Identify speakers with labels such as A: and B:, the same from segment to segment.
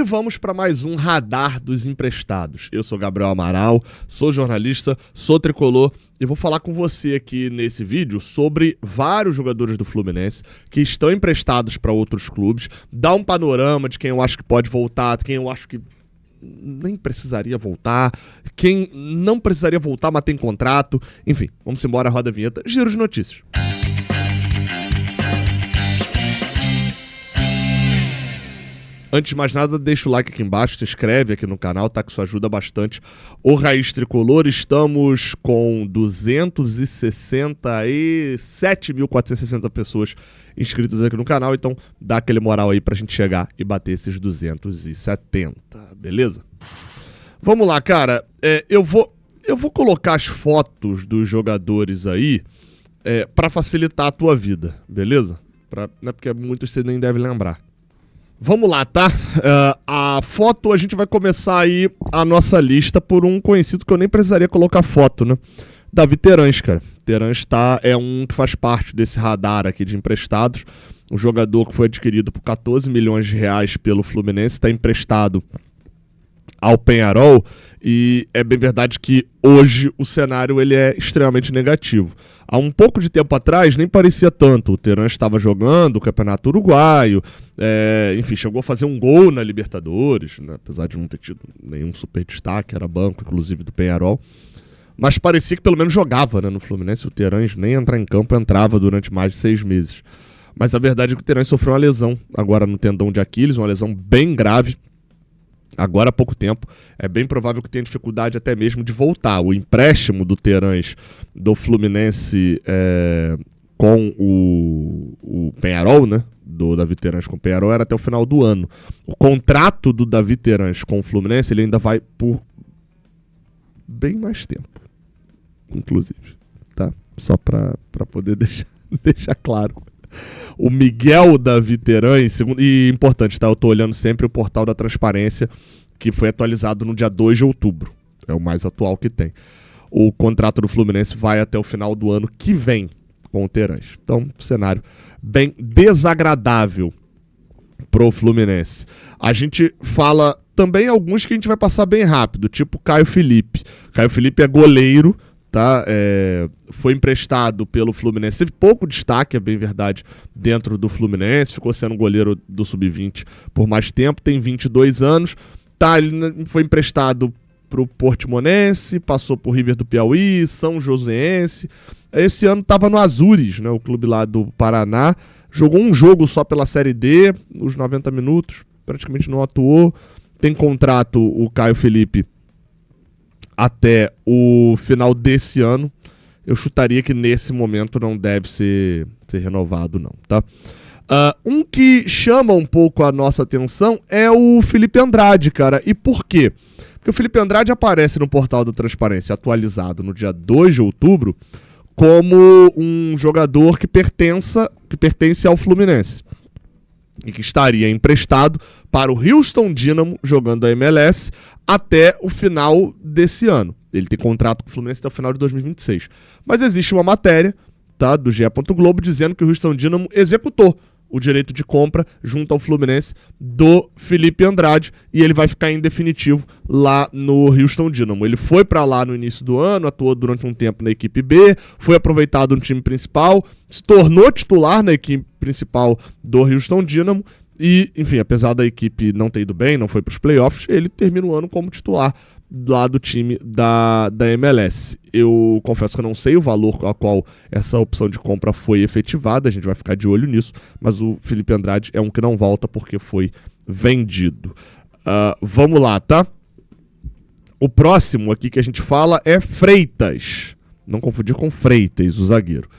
A: vamos para mais um Radar dos Emprestados. Eu sou Gabriel Amaral, sou jornalista, sou tricolor e vou falar com você aqui nesse vídeo sobre vários jogadores do Fluminense que estão emprestados para outros clubes, dar um panorama de quem eu acho que pode voltar, quem eu acho que nem precisaria voltar, quem não precisaria voltar, mas tem contrato. Enfim, vamos embora, roda a vinheta, giro de notícias. Antes de mais nada, deixa o like aqui embaixo, se inscreve aqui no canal, tá? Que isso ajuda bastante o Raiz Tricolor. Estamos com 267.460 pessoas inscritas aqui no canal, então dá aquele moral aí pra gente chegar e bater esses 270, beleza? Vamos lá, cara, eu vou colocar as fotos dos jogadores aí pra facilitar a tua vida, beleza? Né, porque muitos você nem deve lembrar. Vamos lá, tá? A foto, a gente vai começar aí a nossa lista por um conhecido que eu nem precisaria colocar foto, né? Davi Terans, cara. Terans é um que faz parte desse radar aqui de emprestados. Um jogador que foi adquirido por 14 milhões de reais pelo Fluminense, está emprestado ao Peñarol, e é bem verdade que hoje o cenário ele é extremamente negativo. Há um pouco de tempo atrás nem parecia tanto. O Terans estava jogando o Campeonato Uruguaio, enfim, chegou a fazer um gol na Libertadores, né? Apesar de não ter tido nenhum super destaque, era banco inclusive do Peñarol, mas parecia que pelo menos jogava, né, no Fluminense. O Terans nem entrar em campo entrava durante mais de 6 meses. Mas a verdade é que o Terans sofreu uma lesão agora no tendão de Aquiles, uma lesão bem grave, agora há pouco tempo. É bem provável que tenha dificuldade até mesmo de voltar. O empréstimo do Terans do Fluminense com o Peñarol, né? Do Davi Terans com o Peñarol era até o final do ano. O contrato do Davi Terans com o Fluminense ele ainda vai por bem mais tempo, inclusive, tá? Só pra poder deixar claro. O Miguel Davi Terans, e importante, tá? Eu tô olhando sempre o portal da transparência, que foi atualizado no dia 2 de outubro. É o mais atual que tem. O contrato do Fluminense vai até o final do ano que vem com o Terans. Então, cenário bem desagradável pro Fluminense. A gente fala também alguns que a gente vai passar bem rápido, tipo Caio Felipe. Caio Felipe é goleiro, tá? Foi emprestado pelo Fluminense, teve pouco destaque, é bem verdade, dentro do Fluminense, ficou sendo goleiro do Sub-20 por mais tempo, tem 22 anos, tá? Ele foi emprestado pro Portimonense, passou por River do Piauí, São Joséense, esse ano tava no Azures, né, o clube lá do Paraná, jogou um jogo só pela Série D, os 90 minutos, praticamente não atuou, tem contrato o Caio Felipe até o final desse ano. Eu chutaria que nesse momento não deve ser renovado não, tá? Um que chama um pouco a nossa atenção é o Felipe Andrade, cara. E por quê? Porque o Felipe Andrade aparece no portal da Transparência atualizado no dia 2 de outubro como um jogador que pertence ao Fluminense e que estaria emprestado para o Houston Dynamo, jogando a MLS, até o final desse ano. Ele tem contrato com o Fluminense até o final de 2026. Mas existe uma matéria, tá, do GE. Globo dizendo que o Houston Dynamo executou o direito de compra junto ao Fluminense do Felipe Andrade e ele vai ficar em definitivo lá no Houston Dynamo. Ele foi para lá no início do ano, atuou durante um tempo na equipe B, foi aproveitado no time principal, se tornou titular na equipe principal do Houston Dynamo e, enfim, apesar da equipe não ter ido bem, não foi para os playoffs, ele termina o ano como titular lá do time da MLS. Eu confesso que eu não sei o valor a qual essa opção de compra foi efetivada, a gente vai ficar de olho nisso, mas o Felipe Andrade é um que não volta porque foi vendido. Vamos lá, tá? O próximo aqui que a gente fala é Freitas. Não confundir com Freitas, o zagueiro.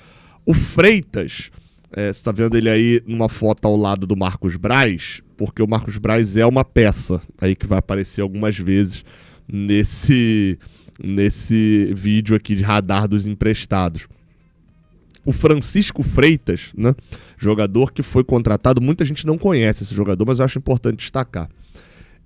A: O Freitas, você está vendo ele aí numa foto ao lado do Marcos Braz, porque o Marcos Braz é uma peça aí que vai aparecer algumas vezes nesse vídeo aqui de radar dos emprestados. O Francisco Freitas, né, jogador que foi contratado, muita gente não conhece esse jogador, mas eu acho importante destacar.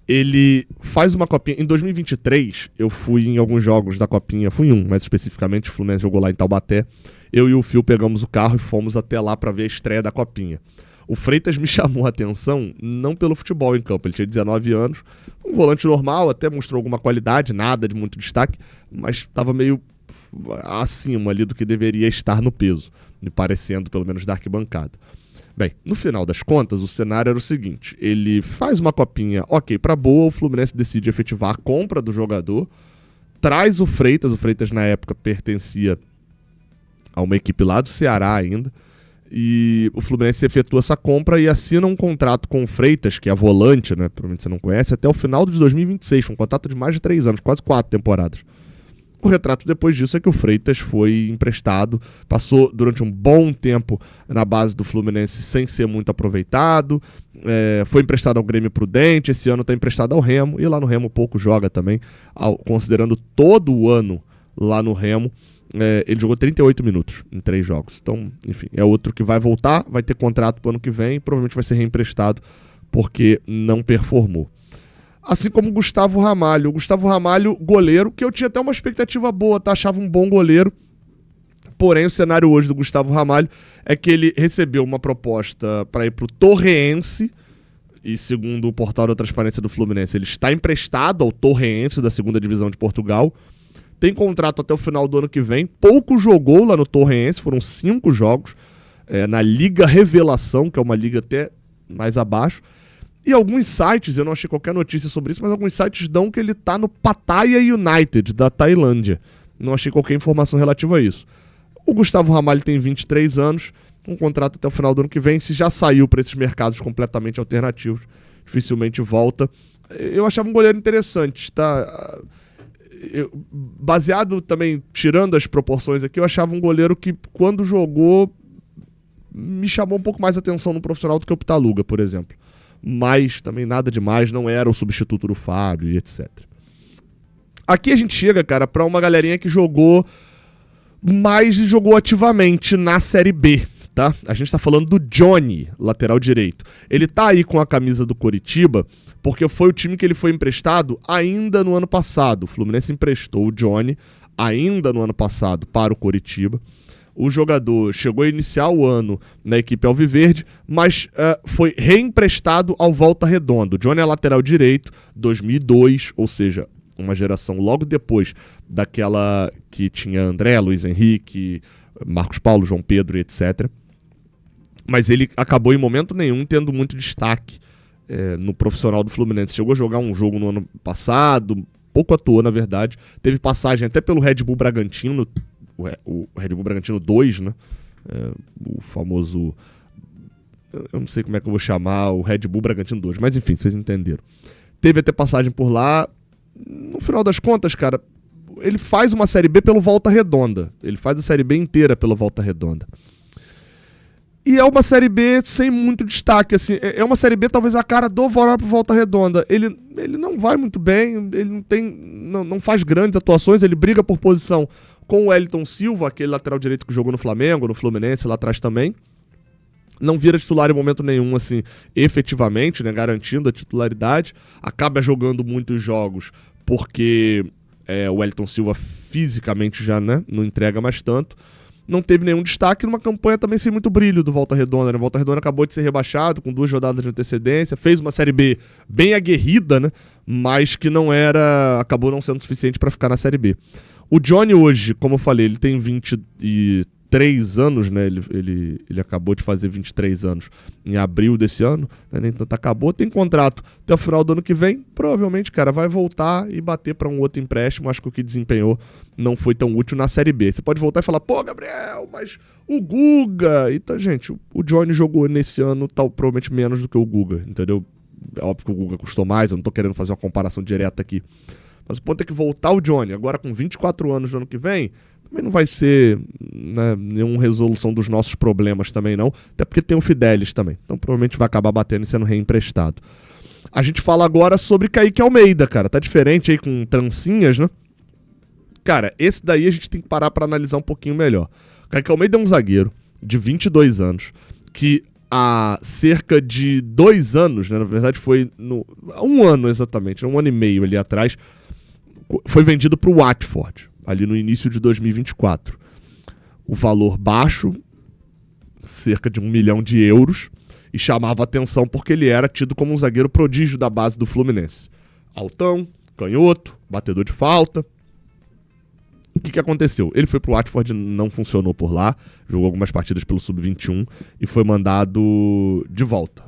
A: Ele faz uma copinha, em 2023 eu fui em alguns jogos da copinha, fui em um, mais especificamente, o Fluminense jogou lá em Taubaté, eu e o Fio pegamos o carro e fomos até lá para ver a estreia da copinha. O Freitas me chamou a atenção não pelo futebol em campo, ele tinha 19 anos, um volante normal, até mostrou alguma qualidade, nada de muito destaque, mas estava meio acima ali do que deveria estar no peso, me parecendo, pelo menos, da arquibancada. Bem, no final das contas, o cenário era o seguinte, ele faz uma copinha ok pra boa, o Fluminense decide efetivar a compra do jogador, traz o Freitas na época pertencia a uma equipe lá do Ceará ainda, e o Fluminense efetua essa compra e assina um contrato com o Freitas, que é volante, né, provavelmente você não conhece, até o final de 2026, um contrato de mais de 3 anos, quase 4 temporadas. O retrato depois disso é que o Freitas foi emprestado, passou durante um bom tempo na base do Fluminense sem ser muito aproveitado, foi emprestado ao Grêmio Prudente, esse ano está emprestado ao Remo, e lá no Remo pouco joga também, considerando todo o ano lá no Remo, ele jogou 38 minutos em 3 jogos. Então, enfim, é outro que vai voltar, vai ter contrato para o ano que vem, provavelmente vai ser reemprestado porque não performou. Assim como o Gustavo Ramalho. O Gustavo Ramalho, goleiro, que eu tinha até uma expectativa boa, tá? Achava um bom goleiro. Porém, o cenário hoje do Gustavo Ramalho é que ele recebeu uma proposta para ir pro Torreense, e segundo o portal da transparência do Fluminense, ele está emprestado ao Torreense, da 2ª divisão de Portugal. Tem contrato até o final do ano que vem. Pouco jogou lá no Torreense, foram 5 jogos na Liga Revelação, que é uma liga até mais abaixo. E alguns sites, eu não achei qualquer notícia sobre isso, mas alguns sites dão que ele tá no Pattaya United, da Tailândia. Não achei qualquer informação relativa a isso. O Gustavo Ramalho tem 23 anos, um contrato até o final do ano que vem. Se já saiu para esses mercados completamente alternativos, dificilmente volta. Eu achava um goleiro interessante, tá? Baseado também, tirando as proporções aqui, eu achava um goleiro que, quando jogou, me chamou um pouco mais atenção no profissional do que o Pitaluga, por exemplo. Mas também nada demais, não era o substituto do Fábio e etc. Aqui a gente chega, cara, pra uma galerinha que jogou mais e jogou ativamente na Série B, tá? A gente tá falando do Johnny, lateral direito. Ele tá aí com a camisa do Coritiba porque foi o time que ele foi emprestado ainda no ano passado. O Fluminense emprestou o Johnny ainda no ano passado para o Coritiba. O jogador chegou a iniciar o ano na equipe alviverde, mas foi reemprestado ao Volta Redonda. O Johnny é lateral direito, 2002, ou seja, uma geração logo depois daquela que tinha André, Luiz Henrique, Marcos Paulo, João Pedro e etc. Mas ele acabou em momento nenhum tendo muito destaque no profissional do Fluminense. Chegou a jogar um jogo no ano passado, pouco atuou na verdade, teve passagem até pelo Red Bull Bragantino, o Red Bull Bragantino 2, né? O famoso... Eu não sei como é que eu vou chamar, o Red Bull Bragantino 2, mas enfim, vocês entenderam. Teve até passagem por lá. No final das contas, cara, ele faz uma Série B pelo Volta Redonda. Ele faz a Série B inteira pelo Volta Redonda. E é uma Série B sem muito destaque, assim. É uma Série B talvez a cara do Volta Redonda. Ele não vai muito bem, ele não faz grandes atuações, ele briga por posição com o Wellington Silva, aquele lateral direito que jogou no Flamengo, no Fluminense lá atrás também. Não vira titular em momento nenhum, assim, efetivamente, né, garantindo a titularidade. Acaba jogando muitos jogos porque o Wellington Silva fisicamente já, né, não entrega mais tanto. Não teve nenhum destaque numa campanha também sem muito brilho do Volta Redonda, né? O Volta Redonda acabou de ser rebaixado com 2 rodadas de antecedência, fez uma Série B bem aguerrida, né? Mas que acabou não sendo suficiente para ficar na Série B. O Johnny hoje, como eu falei, ele tem 23 anos, né? Ele acabou de fazer 23 anos em abril desse ano, né? Nem tanto acabou, tem contrato até o final do ano que vem, provavelmente, cara, vai voltar e bater para um outro empréstimo. Acho que o que desempenhou não foi tão útil na Série B. Você pode voltar e falar, pô, Gabriel, mas o Guga... Então, gente, o Johnny jogou nesse ano provavelmente menos do que o Guga, entendeu? É óbvio que o Guga custou mais, eu não tô querendo fazer uma comparação direta aqui. Mas o ponto é que voltar o Johnny, agora com 24 anos no ano que vem, também não vai ser, né, nenhuma resolução dos nossos problemas também não, até porque tem o Fidelis também. Então provavelmente vai acabar batendo e sendo reemprestado. A gente fala agora sobre Kaique Almeida, cara. Tá diferente aí com trancinhas, né? Cara, esse daí a gente tem que parar pra analisar um pouquinho melhor. Kaique Almeida é um zagueiro de 22 anos que há cerca de 2 anos, né, na verdade foi há um ano exatamente, 1 ano e meio ali atrás, foi vendido para o Watford, ali no início de 2024. O valor baixo, cerca de 1 milhão de euros, E chamava atenção porque ele era tido como um zagueiro prodígio da base do Fluminense. Altão, canhoto, batedor de falta. O que aconteceu? Ele foi pro Watford, não funcionou por lá, jogou algumas partidas pelo Sub-21 e foi mandado de volta,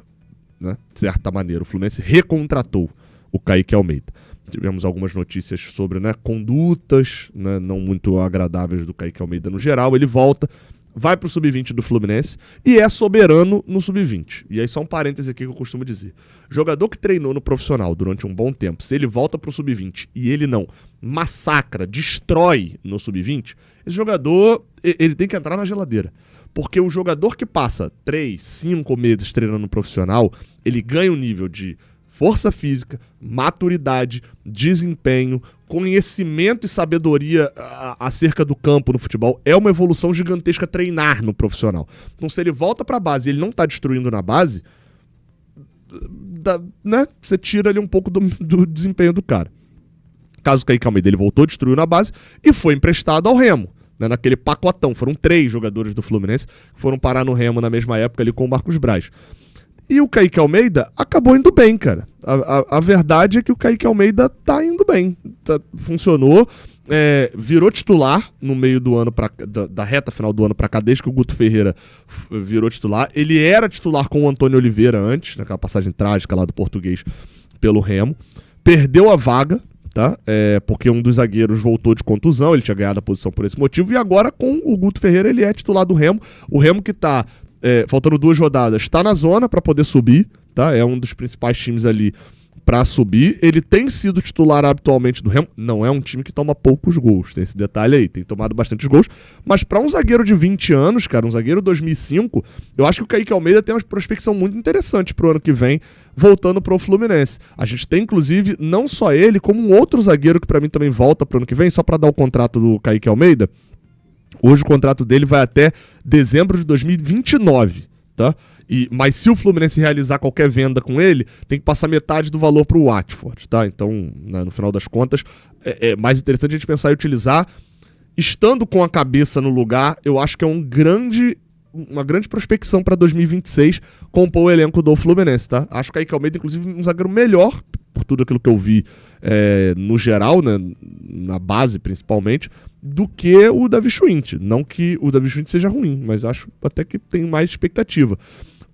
A: né? De certa maneira, o Fluminense recontratou o Kaique Almeida. Tivemos algumas notícias sobre, né, condutas, né, não muito agradáveis do Kaique Almeida no geral. Ele volta, vai pro Sub-20 do Fluminense e é soberano no Sub-20. E aí só um parêntese aqui que eu costumo dizer. Jogador que treinou no profissional durante um bom tempo, se ele volta pro Sub-20 e ele não massacra, destrói no Sub-20, esse jogador, ele tem que entrar na geladeira. Porque o jogador que passa 3, 5 meses treinando no profissional, ele ganha um nível de força física, maturidade, desempenho, conhecimento e sabedoria acerca do campo no futebol. É uma evolução gigantesca treinar no profissional. Então, se ele volta para a base e ele não está destruindo na base, né, você tira ali um pouco do desempenho do cara. Caso Kaique Almeida, ele voltou, destruiu na base e foi emprestado ao Remo, né, naquele pacotão. Foram 3 jogadores do Fluminense que foram parar no Remo na mesma época ali com o Marcos Braz. E o Kaique Almeida acabou indo bem, cara. A verdade é que o Kaique Almeida tá indo bem. Funcionou, virou titular no meio do ano, da reta final do ano pra cá, desde que o Guto Ferreira virou titular. Ele era titular com o Antônio Oliveira antes, naquela passagem trágica lá do Português pelo Remo. Perdeu a vaga, tá? Porque um dos zagueiros voltou de contusão, ele tinha ganhado a posição por esse motivo. E agora, com o Guto Ferreira, ele é titular do Remo. O Remo que tá... faltando 2 rodadas, está na zona para poder subir, tá? É um dos principais times ali para subir. Ele tem sido titular habitualmente do Remo. Não é um time que toma poucos gols, tem esse detalhe aí, tem tomado bastantes gols. Mas para um zagueiro de 20 anos, cara, um zagueiro 2005, eu acho que o Kaique Almeida tem uma prospecção muito interessante pro ano que vem, voltando pro Fluminense. A gente tem, inclusive, não só ele, como um outro zagueiro que para mim também volta pro ano que vem, só para dar o contrato do Kaique Almeida. Hoje o contrato dele vai até dezembro de 2029, tá? Mas se o Fluminense realizar qualquer venda com ele, tem que passar metade do valor para o Watford, tá? Então, né, no final das contas, é mais interessante a gente pensar em utilizar. Estando com a cabeça no lugar, eu acho que é uma grande prospecção para 2026 compor o elenco do Fluminense, tá? Acho que o Kaique Almeida, inclusive, um zagueiro melhor, por tudo aquilo que eu vi no geral, né, na base principalmente, do que o Davi Schwindt. Não que o Davi Schwindt seja ruim, mas acho até que tem mais expectativa.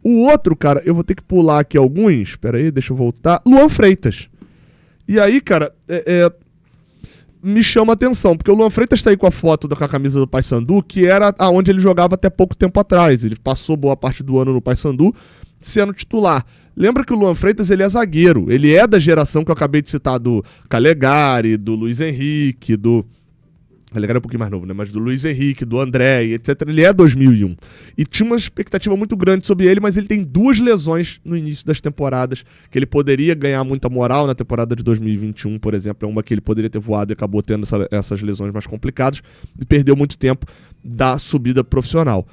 A: O outro, cara, eu vou ter que pular aqui alguns. Espera aí, deixa eu voltar. Luan Freitas. E aí, cara, me chama a atenção, porque o Luan Freitas tá aí com a foto com a camisa do Paysandu, que era onde ele jogava até pouco tempo atrás. Ele passou boa parte do ano no Paysandu, sendo titular. Lembra que o Luan Freitas, ele é zagueiro. Ele é da geração que eu acabei de citar, do Calegari, do Luiz Henrique, do... Calegari é um pouquinho mais novo, né? Mas do Luiz Henrique, do André, etc. Ele é 2001. E tinha uma expectativa muito grande sobre ele, mas ele tem 2 lesões no início das temporadas, que ele poderia ganhar muita moral na temporada de 2021, por exemplo. É uma que ele poderia ter voado e acabou tendo essas lesões mais complicadas e perdeu muito tempo da subida profissional.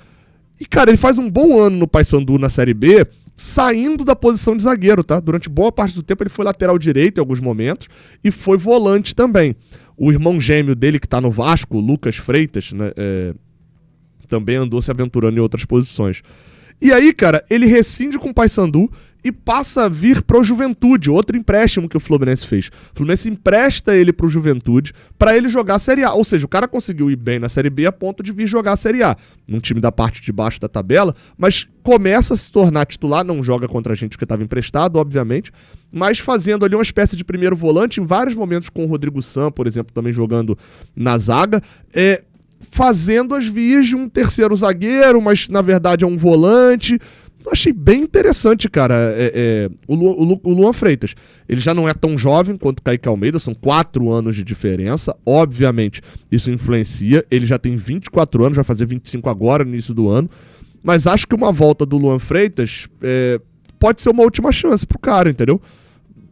A: E, cara, ele faz um bom ano no Paysandu na Série B, saindo da posição de zagueiro, tá? Durante boa parte do tempo ele foi lateral direito em alguns momentos e foi volante também. O irmão gêmeo dele que tá no Vasco, o Lucas Freitas, né, também andou se aventurando em outras posições. E aí, cara, ele rescinde com o Paysandu e passa a vir pro Juventude, outro empréstimo que o Fluminense fez. O Fluminense empresta ele pro Juventude para ele jogar a Série A. Ou seja, o cara conseguiu ir bem na Série B a ponto de vir jogar a Série A, num time da parte de baixo da tabela, mas começa a se tornar titular, não joga contra a gente porque estava emprestado, obviamente, mas fazendo ali uma espécie de primeiro volante, em vários momentos com o Rodrigo Sam, por exemplo, também jogando na zaga, fazendo as vias de um terceiro zagueiro, mas na verdade é um volante. Eu achei bem interessante, cara, o Luan Freitas. Ele já não é tão jovem quanto o Kaique Almeida, são 4 anos de diferença, obviamente isso influencia, ele já tem 24 anos, vai fazer 25 agora, no início do ano, mas acho que uma volta do Luan Freitas pode ser uma última chance pro cara, entendeu?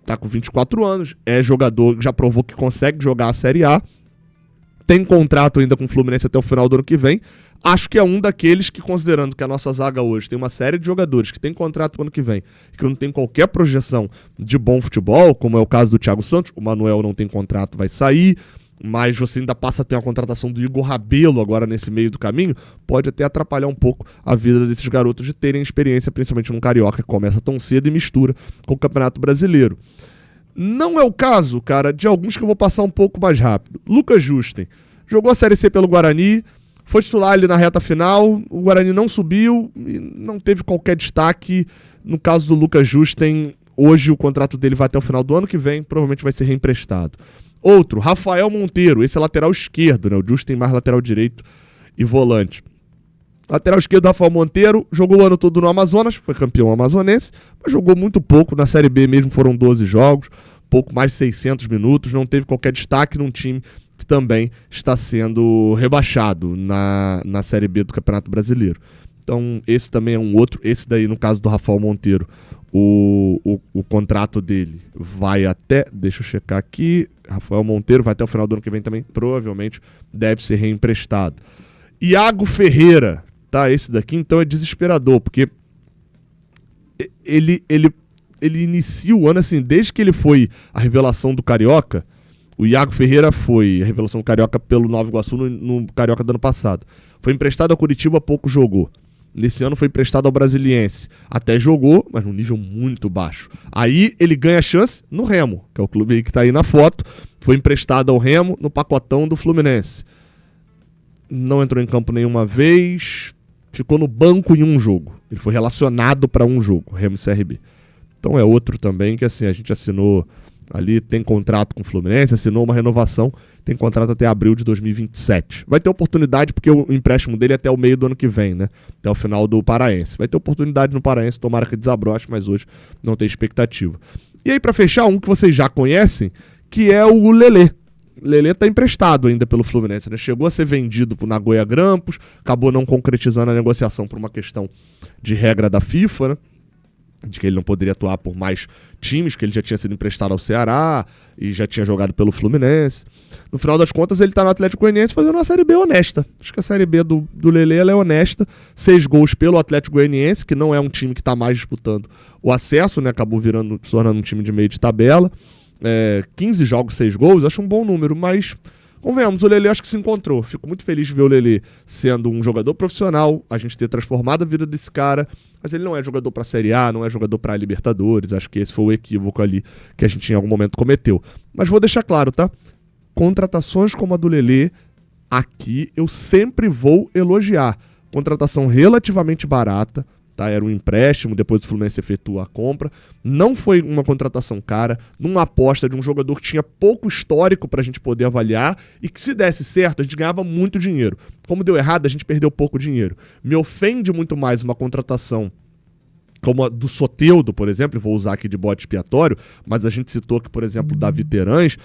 A: Tá com 24 anos, é jogador, já provou que consegue jogar a Série A, tem contrato ainda com o Fluminense até o final do ano que vem. Acho que é um daqueles que, considerando que a nossa zaga hoje tem uma série de jogadores que tem contrato pro ano que vem e que não tem qualquer projeção de bom futebol, como é o caso do Thiago Santos, o Manuel não tem contrato, vai sair. mas você ainda passa a ter uma contratação do Igor Rabelo agora nesse meio do caminho, pode até atrapalhar um pouco a vida desses garotos de terem experiência, principalmente num Carioca que começa tão cedo e mistura com o Campeonato Brasileiro. Não é o caso, cara, de alguns que eu vou passar um pouco mais rápido. Lucas Justen jogou a Série C pelo Guarani, foi titular ali na reta final, o Guarani não subiu e não teve qualquer destaque. No caso do Lucas Justen, hoje o contrato dele vai até o final do ano que vem, provavelmente vai ser reemprestado. Outro, Rafael Monteiro, esse é lateral esquerdo, né? O Justen mais lateral direito e volante. Lateral esquerdo, Rafael Monteiro, jogou o ano todo no Amazonas, foi campeão amazonense, mas jogou muito pouco, na Série B mesmo foram 12 jogos, pouco mais de 600 minutos, não teve qualquer destaque num time que também está sendo rebaixado na Série B do Campeonato Brasileiro. Então esse também é um outro, esse daí no caso do Rafael Monteiro, o contrato dele vai até, deixa eu checar aqui, Rafael Monteiro vai até o final do ano que vem também, provavelmente deve ser reemprestado. Iago Ferreira, tá? Esse daqui então é desesperador, porque ele inicia o ano assim, desde que ele foi a revelação do Carioca, o Iago Ferreira foi a revelação do Carioca pelo Nova Iguaçu no Carioca do ano passado. Foi emprestado ao Curitiba, pouco jogou. Nesse ano foi emprestado ao Brasiliense. Até jogou, mas num nível muito baixo. Aí ele ganha chance no Remo, que é o clube que tá aí na foto. Foi emprestado ao Remo no pacotão do Fluminense. Não entrou em campo nenhuma vez. Ficou no banco em um jogo. Ele foi relacionado para um jogo, Remo e CRB. Então é outro também que assim, a gente assinou ali, tem contrato com o Fluminense, assinou uma renovação, tem contrato até abril de 2027. Vai ter oportunidade, porque o empréstimo dele é até o meio do ano que vem, né? Até o final do Paraense. Vai ter oportunidade no Paraense, tomara que desabroche, mas hoje não tem expectativa. E aí, para fechar, um que vocês já conhecem, que é o Lelê. Lelê tá emprestado ainda pelo Fluminense, né? Chegou a ser vendido pro Nagoya Grampus, acabou não concretizando a negociação por uma questão de regra da FIFA, né? De que ele não poderia atuar por mais times, que ele já tinha sido emprestado ao Ceará e já tinha jogado pelo Fluminense. No final das contas, ele tá no Atlético Goianiense fazendo uma Série B honesta. Acho que a Série B do Lelê ela é honesta. 6 gols pelo Atlético Goianiense, que não é um time que tá mais disputando o acesso, né? Acabou se tornando um time de meio de tabela. 15 jogos, 6 gols, acho um bom número, mas convenhamos, o Lelê acho que se encontrou. Fico muito feliz de ver o Lelê sendo um jogador profissional, a gente ter transformado a vida desse cara, mas ele não é jogador para Série A, não é jogador para Libertadores, acho que esse foi o equívoco ali que a gente em algum momento cometeu. Mas vou deixar claro, tá? Contratações como a do Lelê, aqui eu sempre vou elogiar. Contratação relativamente barata, tá? Era um empréstimo, depois o Fluminense efetua a compra. Não foi uma contratação cara, numa aposta de um jogador que tinha pouco histórico pra gente poder avaliar e que se desse certo, a gente ganhava muito dinheiro. Como deu errado, a gente perdeu pouco dinheiro. Me ofende muito mais uma contratação como a do Soteldo, por exemplo, vou usar aqui de bode expiatório, mas a gente citou que, por exemplo, Davi Terãs,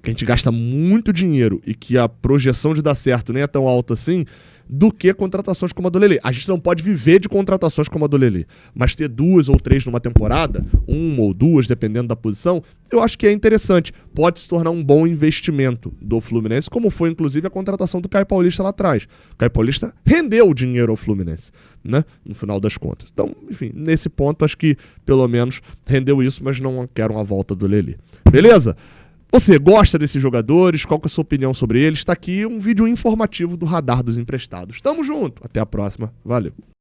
A: que a gente gasta muito dinheiro e que a projeção de dar certo nem é tão alta assim, do que contratações como a do Lelê. A gente não pode viver de contratações como a do Lelê, mas ter 2 ou 3 numa temporada, 1 ou 2, dependendo da posição, eu acho que é interessante. Pode se tornar um bom investimento do Fluminense, como foi, inclusive, a contratação do Caio Paulista lá atrás. O Caio Paulista rendeu o dinheiro ao Fluminense, né? No final das contas. Então, enfim, nesse ponto, acho que, pelo menos, rendeu isso, mas não quero uma volta do Lelê. Beleza? Você gosta desses jogadores? Qual que é a sua opinião sobre eles? Está aqui um vídeo informativo do Radar dos Emprestados. Tamo junto. Até a próxima. Valeu.